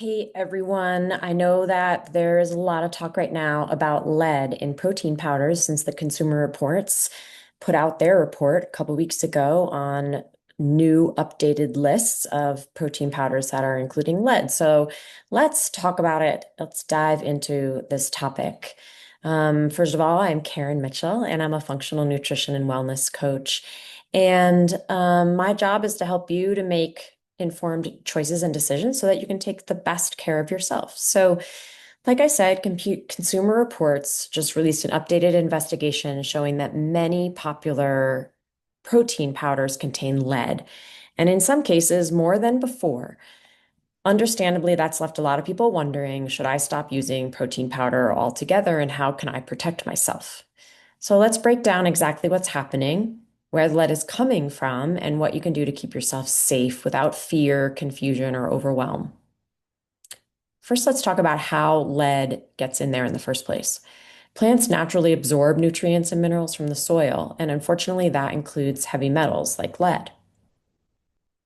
Hey everyone, I know that there is a lot of talk right now about lead in protein powders since the Consumer Reports put out their report a couple weeks ago on new updated lists of protein powders that are including lead. So let's talk about it. Let's dive into this topic. First of all, I'm Karen Mitchell and I'm a functional nutrition and wellness coach. And my job is to help you to make informed choices and decisions so that you can take the best care of yourself. So, like I said, Consumer Reports just released an updated investigation showing that many popular protein powders contain lead, and in some cases, more than before. Understandably, that's left a lot of people wondering, should I stop using protein powder altogether, and how can I protect myself? So let's break down exactly what's happening, where the lead is coming from, and what you can do to keep yourself safe without fear, confusion, or overwhelm. First, let's talk about how lead gets in there in the first place. Plants naturally absorb nutrients and minerals from the soil, and unfortunately, that includes heavy metals like lead.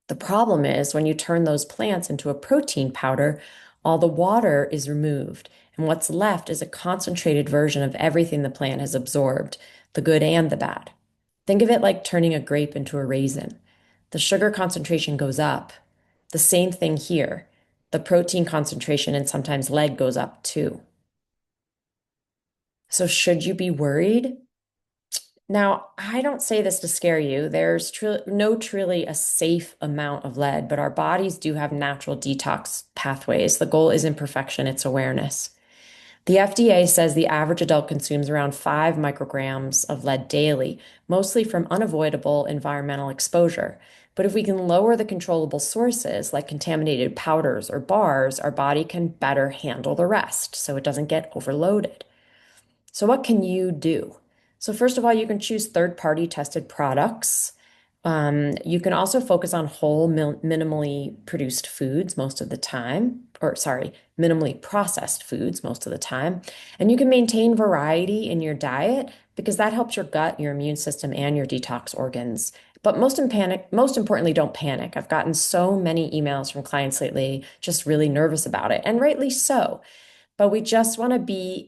The problem is when you turn those plants into a protein powder, all the water is removed, and what's left is a concentrated version of everything the plant has absorbed, the good and the bad. Think of it like turning a grape into a raisin. The sugar concentration goes up. The same thing here. The protein concentration and sometimes lead goes up too. So, should you be worried? Now, I don't say this to scare you. There's no truly a safe amount of lead, but our bodies do have natural detox pathways. The goal isn't perfection, it's awareness. The FDA says the average adult consumes around 5 micrograms of lead daily, mostly from unavoidable environmental exposure. But if we can lower the controllable sources, like contaminated powders or bars, our body can better handle the rest so it doesn't get overloaded. So, what can you do? So, first of all, you can choose third-party tested products. You can also focus on minimally produced foods most of the time, or sorry, minimally processed foods most of the time. And you can maintain variety in your diet because that helps your gut, your immune system, and your detox organs. But most importantly, don't panic. I've gotten so many emails from clients lately, just really nervous about it, and rightly so. But we just want to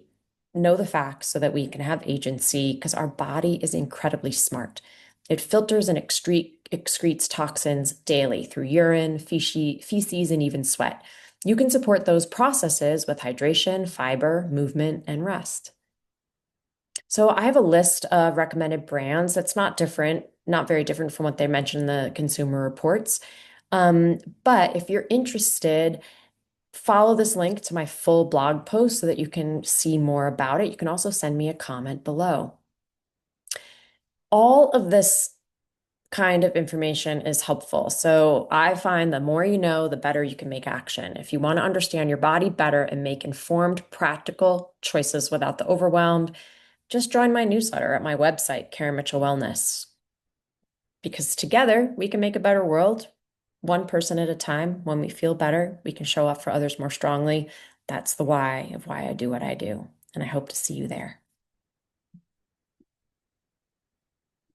know the facts so that we can have agency because our body is incredibly smart. It filters and excretes toxins daily through urine, feces, and even sweat. You can support those processes with hydration, fiber, movement, and rest. So I have a list of recommended brands that's not very different from what they mentioned in the Consumer Reports. But if you're interested, follow this link to my full blog post so that you can see more about it. You can also send me a comment below. All of this kind of information is helpful. So I find the more you know, the better you can make action. If you want to understand your body better and make informed, practical choices without the overwhelmed, just join my newsletter at my website, Karen Mitchell Wellness, because together we can make a better world, one person at a time. When we feel better, we can show up for others more strongly. That's the why of why I do what I do. And I hope to see you there.